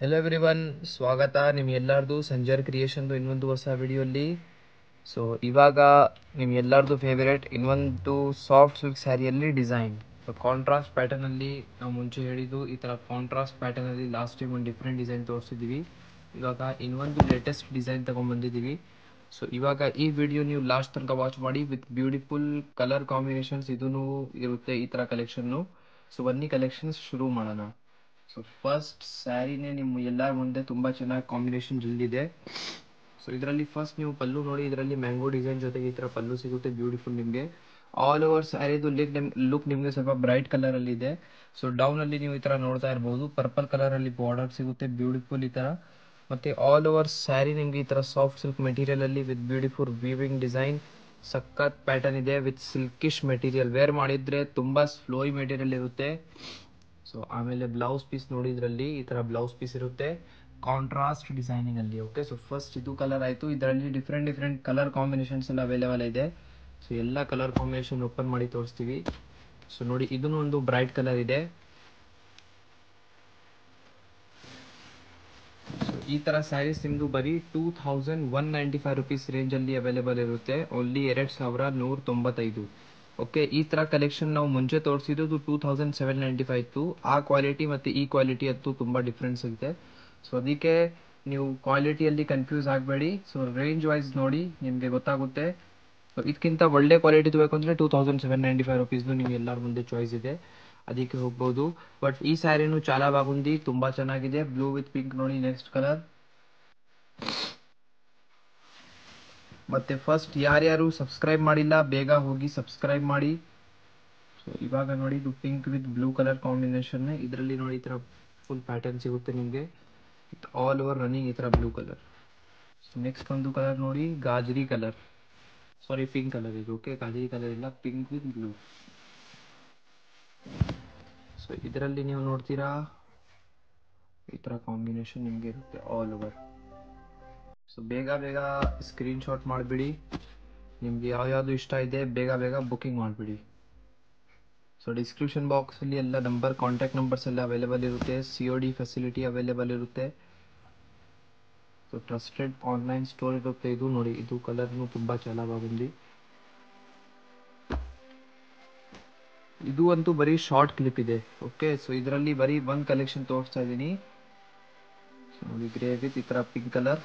Hello everyone, ಸ್ವಾಗತ ನಿಮ್ಗೆಲ್ಲರದು ಸಂಜರ್ ಕ್ರಿಯೇಷನ್ದು ಇನ್ನೊಂದು ಹೊಸ ವಿಡಿಯೋಲ್ಲಿ. ಸೊ ಇವಾಗ ನಿಮ್ಗೆಲ್ಲರದು ಫೇವರೇಟ್ ಇನ್ನೊಂದು ಸಾಫ್ಟ್ ಸಿಲ್ಕ್ ಸ್ಯಾರಿಯಲ್ಲಿ ಡಿಸೈನ್ ಕಾಂಟ್ರಾಸ್ಟ್ ಪ್ಯಾಟರ್ನಲ್ಲಿ. ನಾವು ಮುಂಚೆ ಹೇಳಿದ್ದು ಈ ಥರ ಕಾಂಟ್ರಾಸ್ಟ್ ಪ್ಯಾಟರ್ನಲ್ಲಿ ಲಾಸ್ಟ್ ಟೈಮ್ ಒಂದು ಡಿಫ್ರೆಂಟ್ ಡಿಸೈನ್ ತೋರಿಸಿದ್ದೀವಿ. ಇವಾಗ ಇನ್ನೊಂದು ಲೇಟೆಸ್ಟ್ ಡಿಸೈನ್ ತೊಗೊಂಡ್ಬಂದಿದ್ದೀವಿ. ಸೊ ಇವಾಗ ಈ ವಿಡಿಯೋ ನೀವು ಲಾಸ್ಟ್ ತನಕ ವಾಚ್ ಮಾಡಿ. ವಿತ್ ಬ್ಯೂಟಿಫುಲ್ ಕಲರ್ ಕಾಂಬಿನೇಷನ್ಸ್ ಇದೂ ಇರುತ್ತೆ ಈ ಥರ ಕಲೆಕ್ಷನ್ನು. ಸೊ ಬನ್ನಿ ಕಲೆಕ್ಷನ್ಸ್ ಶುರು ಮಾಡೋಣ. ಸೊ ಫಸ್ಟ್ ಸ್ಯಾರಿನೇ ನಿಮ್ಮ ಎಲ್ಲರ ಮುಂದೆ ತುಂಬ ಚೆನ್ನಾಗಿ ಕಾಂಬಿನೇಷನ್ ಜಲ್ದಿದೆ. ಸೊ ಇದರಲ್ಲಿ ಫಸ್ಟ್ ನೀವು ಪಲ್ಲು ನೋಡಿ, ಇದರಲ್ಲಿ ಮ್ಯಾಂಗೋ ಡಿಸೈನ್ ಜೊತೆಗೆ ಈ ಥರ ಪಲ್ಲು ಸಿಗುತ್ತೆ ಬ್ಯೂಟಿಫುಲ್ ನಿಮಗೆ. ಆಲ್ ಓವರ್ ಸ್ಯಾರಿದು ಲುಕ್ ನಿಮಗೆ ಸ್ವಲ್ಪ ಬ್ರೈಟ್ ಕಲರಲ್ಲಿ ಇದೆ. ಸೊ ಡೌನಲ್ಲಿ ನೀವು ಈ ಥರ ನೋಡ್ತಾ ಇರ್ಬೋದು, ಪರ್ಪಲ್ ಕಲರಲ್ಲಿ ಬಾರ್ಡರ್ ಸಿಗುತ್ತೆ ಬ್ಯೂಟಿಫುಲ್ ಈ ಥರ. ಮತ್ತು ಆಲ್ ಓವರ್ ಸ್ಯಾರಿ ನಿಮಗೆ ಈ ಥರ ಸಾಫ್ಟ್ ಸಿಲ್ಕ್ ಮೆಟೀರಿಯಲಲ್ಲಿ ವಿತ್ ಬ್ಯೂಟಿಫುಲ್ ವೀವಿಂಗ್ ಡಿಸೈನ್, ಸಖತ್ ಪ್ಯಾಟರ್ನ್ ಇದೆ ವಿತ್ ಸಿಲ್ಕಿಶ್ ಮೆಟೀರಿಯಲ್. ವೇರ್ ಮಾಡಿದರೆ ತುಂಬ ಫ್ಲೋಯಿ ಮೆಟೀರಿಯಲ್ ಇರುತ್ತೆ. ಸೊ ಆಮೇಲೆ ಬ್ಲೌಸ್ ಪೀಸ್ ನೋಡಿ, ಇದರಲ್ಲಿ ಈ ಥರ ಬ್ಲೌಸ್ ಪೀಸ್ ಇರುತ್ತೆ ಕಾಂಟ್ರಾಸ್ಟ್ ಡಿಸೈನಿಂಗ್ ಅಲ್ಲಿ. ಓಕೆ, ಸೊ ಫಸ್ಟ್ ಇದು ಕಲರ್ ಆಯಿತು. ಇದರಲ್ಲಿ ಡಿಫ್ರೆಂಟ್ ಕಲರ್ ಕಾಂಬಿನೇಷನ್ಸ್ ಎಲ್ಲ ಅವೈಲೇಬಲ್ ಇದೆ. ಸೊ ಎಲ್ಲ ಕಲರ್ ಕಾಂಬಿನೇಷನ್ ಓಪನ್ ಮಾಡಿ ತೋರಿಸ್ತೀವಿ. ಸೊ ನೋಡಿ, ಇದೂ ಒಂದು ಬ್ರೈಟ್ ಕಲರ್ ಇದೆ. ಸೊ ಈ ಥರ ಸ್ಯಾರೀಸ್ ನಿಮ್ಮದು ಬರೀ 2195 ರುಪೀಸ್ ರೇಂಜಲ್ಲಿ ಅವೈಲೇಬಲ್ ಇರುತ್ತೆ. ಓನ್ಲಿ 2195. ಓಕೆ, ಈ ಥರ ಕಲೆಕ್ಷನ್ ನಾವು ಮುಂಚೆ ತೋರಿಸಿದ್ದು 2795 ಇತ್ತು. ಆ ಕ್ವಾಲಿಟಿ ಮತ್ತು ಈ ಕ್ವಾಲಿಟಿ ಅಂತೂ ತುಂಬ ಡಿಫ್ರೆನ್ಸ್ ಇದೆ. ಸೊ ಅದಕ್ಕೆ ನೀವು ಕ್ವಾಲಿಟಿಯಲ್ಲಿ ಕನ್ಫ್ಯೂಸ್ ಆಗಬೇಡಿ. ಸೊ ರೇಂಜ್ ವೈಸ್ ನೋಡಿ ನಿಮಗೆ ಗೊತ್ತಾಗುತ್ತೆ. ಸೊ ಇದಕ್ಕಿಂತ ಒಳ್ಳೆ ಕ್ವಾಲಿಟಿ ಬೇಕು ಅಂದರೆ 2795 ರುಪೀಸ್ದು ನೀವು ಎಲ್ಲರ ಮುಂದೆ ಚಾಯ್ಸ್ ಇದೆ, ಅದಕ್ಕೆ ಹೋಗ್ಬೋದು. ಬಟ್ ಈ ಸ್ಯಾರಿನೂ ಚಾಲ ಬಾಗುಂದಿ, ತುಂಬ ಚೆನ್ನಾಗಿದೆ. ಬ್ಲೂ ವಿತ್ ಪಿಂಕ್ ನೋಡಿ ನೆಕ್ಸ್ಟ್ ಕಲರ್. ಮತ್ತು ಫಸ್ಟ್ ಯಾರ್ಯಾರು ಸಬ್ಸ್ಕ್ರೈಬ್ ಮಾಡಿಲ್ಲ ಬೇಗ ಹೋಗಿ ಸಬ್ಸ್ಕ್ರೈಬ್ ಮಾಡಿ. ಸೊ ಇವಾಗ ನೋಡಿ, ಇದು pink with blue colour combination. ಇದರಲ್ಲಿ ನೋಡಿ ಈ ಥರ ಫುಲ್ ಪ್ಯಾಟರ್ನ್ ಸಿಗುತ್ತೆ ನಿಮಗೆ, ಆಲ್ ಓವರ್ ರನ್ನಿಂಗ್ ಈ ಥರ ಬ್ಲೂ ಕಲರ್. ಸೊ ನೆಕ್ಸ್ಟ್ ಒಂದು ಕಲರ್ ನೋಡಿ, ಗಾಜರಿ ಕಲರ್, ಸಾರಿ ಪಿಂಕ್ ಕಲರ್ ಇದು. ಓಕೆ, ಗಾಜರಿ ಕಲರ್ ಇಲ್ಲ, ಪಿಂಕ್ ವಿತ್ ಬ್ಲೂ. ಸೊ ಇದರಲ್ಲಿ ನೀವು ನೋಡ್ತೀರಾ ಈ ಥರ ಕಾಂಬಿನೇಷನ್ ನಿಮಗೆ ಇರುತ್ತೆ ಆಲ್ ಓವರ್. ಸೊ ಬೇಗ ಸ್ಕ್ರೀನ್ಶಾಟ್ ಮಾಡಿಬಿಡಿ. ನಿಮಗೆ ಯಾವ್ಯಾವುದು ಇಷ್ಟ ಇದೆ ಬೇಗ ಬುಕ್ಕಿಂಗ್ ಮಾಡಿಬಿಡಿ. ಸೊ ಡಿಸ್ಕ್ರಿಪ್ಷನ್ ಬಾಕ್ಸಲ್ಲಿ ಎಲ್ಲ ಕಾಂಟ್ಯಾಕ್ಟ್ ನಂಬರ್ಸ್ ಎಲ್ಲ ಅವೈಲೇಬಲ್ ಇರುತ್ತೆ. COD ಫೆಸಿಲಿಟಿ ಅವೈಲೇಬಲ್ ಇರುತ್ತೆ. ಸೊ ಟ್ರಸ್ಟೆಡ್ ಆನ್ಲೈನ್ ಸ್ಟೋರ್ ಇರುತ್ತೆ. ಇದು ನೋಡಿ, ಇದು ಕಲರ್ನು ತುಂಬ ಚೆನ್ನಾಗಿ. ಇದು ಅಂತೂ ಬರೀ ಶಾರ್ಟ್ ಕ್ಲಿಪ್ ಇದೆ. ಓಕೆ, ಸೊ ಇದರಲ್ಲಿ ಬರೀ ಒಂದು ಕಲೆಕ್ಷನ್ ತೋರಿಸ್ತಾ ಇದ್ದೀನಿ. ಸೊ ನೋಡಿ, ಗ್ರೇ ವಿತ್ ಈ ಥರ ಪಿಂಕ್ ಕಲರ್.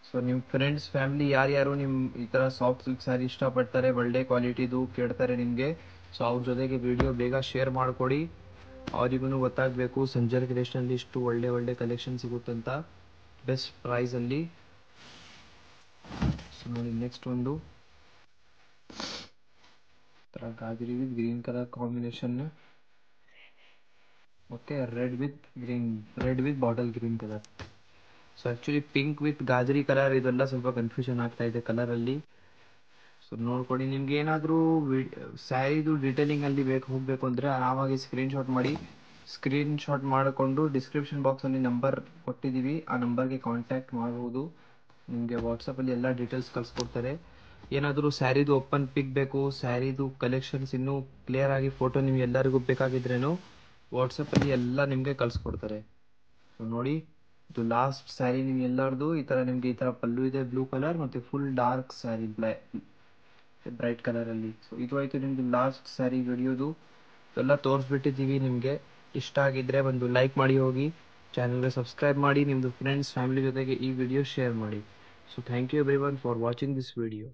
ಸೊ ನಿಮ್ಮ ಫ್ರೆಂಡ್ಸ್ ಫ್ಯಾಮಿಲಿ ಯಾರ್ಯಾರು ನಿಮ್ಮ ಈ ಥರ ಸಾಫ್ಟ್ ಸಿಲ್ಕ್ ಸ್ಯಾರಿ ಇಷ್ಟಪಡ್ತಾರೆ, ಒಳ್ಳೆ ಕ್ವಾಲಿಟಿದು ಕೇಳ್ತಾರೆ ನಿಮಗೆ, ಸೊ ಅವ್ರ ಜೊತೆಗೆ ವಿಡಿಯೋ ಬೇಗ ಶೇರ್ ಮಾಡಿಕೊಡಿ. ಅವರಿಗೂ ಗೊತ್ತಾಗಬೇಕು ಸಂಜರ್ ಕ್ರಿಯೇಷನಲ್ಲಿ ಇಷ್ಟು ಒಳ್ಳೆ ಕಲೆಕ್ಷನ್ ಸಿಗುತ್ತಂತ ಬೆಸ್ಟ್ ಪ್ರೈಸಲ್ಲಿ. ಸೊ ನೋಡಿ, ನೆಕ್ಸ್ಟ್ ಒಂದು ಥರ ಗಾಜರಿ with green colour combination. Okay, red with bottle green colour. So actually pink with ಗಾಜರಿ ಕಲರ್ ಇದೆಲ್ಲ ಸ್ವಲ್ಪ ಕನ್ಫ್ಯೂಷನ್ ಆಗ್ತಾ ಇದೆ ಕಲರಲ್ಲಿ. ಸೊ ನೋಡ್ಕೊಳ್ಳಿ, ನಿಮ್ಗೆ ಏನಾದರೂ ಸ್ಯಾರಿದು ಡೀಟೇಲಿಂಗಲ್ಲಿ ಹೋಗಬೇಕು ಅಂದರೆ ಆರಾಮಾಗಿ ಸ್ಕ್ರೀನ್ಶಾಟ್ ಮಾಡಿಕೊಂಡು ಡಿಸ್ಕ್ರಿಪ್ಷನ್ ಬಾಕ್ಸಲ್ಲಿ ನಂಬರ್ ಕೊಟ್ಟಿದ್ದೀವಿ, ಆ ನಂಬರ್ಗೆ ಕಾಂಟ್ಯಾಕ್ಟ್ ಮಾಡ್ಬೋದು. ನಿಮಗೆ ವಾಟ್ಸಪ್ಪಲ್ಲಿ ಎಲ್ಲ ಡೀಟೇಲ್ಸ್ ಕಳಿಸ್ಕೊಡ್ತಾರೆ. ಏನಾದರೂ ಸ್ಯಾರಿದು ಓಪನ್ ಪಿಕ್ ಬೇಕು, ಸ್ಯಾರಿದು ಕಲೆಕ್ಷನ್ಸ್ ಇನ್ನೂ ಕ್ಲಿಯರ್ ಆಗಿ ಫೋಟೋ ನಿಮ್ಗೆ ಎಲ್ಲರಿಗೂ ಬೇಕಾಗಿದ್ರೇನು ವಾಟ್ಸಪ್ಪಲ್ಲಿ ಎಲ್ಲ ನಿಮಗೆ ಕಳಿಸ್ಕೊಡ್ತಾರೆ. ಸೊ ನೋಡಿ, ಇದು ಲಾಸ್ಟ್ ಸ್ಯಾರಿ ನಿಮ್ಗೆ ಎಲ್ಲರದು ಈ ಥರ. ನಿಮಗೆ ಈ ಥರ ಪಲ್ಲು ಇದೆ ಬ್ಲೂ ಕಲರ್ ಮತ್ತು ಫುಲ್ ಡಾರ್ಕ್ ಸ್ಯಾರಿ ಬ್ರೈಟ್ ಕಲರಲ್ಲಿ. ಸೊ ಇದು ಆಯಿತು ನಿಮ್ಮದು ಲಾಸ್ಟ್ ಸ್ಯಾರಿ ವಿಡಿಯೋದು. ಎಲ್ಲ ತೋರಿಸ್ಬಿಟ್ಟಿದ್ದೀವಿ. ನಿಮಗೆ ಇಷ್ಟ ಆಗಿದ್ದರೆ ಒಂದು ಲೈಕ್ ಮಾಡಿ ಹೋಗಿ, ಚಾನಲ್ಗೆ ಸಬ್ಸ್ಕ್ರೈಬ್ ಮಾಡಿ, ನಿಮ್ಮದು ಫ್ರೆಂಡ್ಸ್ ಫ್ಯಾಮಿಲಿ ಜೊತೆಗೆ ಈ ವಿಡಿಯೋ ಶೇರ್ ಮಾಡಿ. So thank you everyone for watching this video.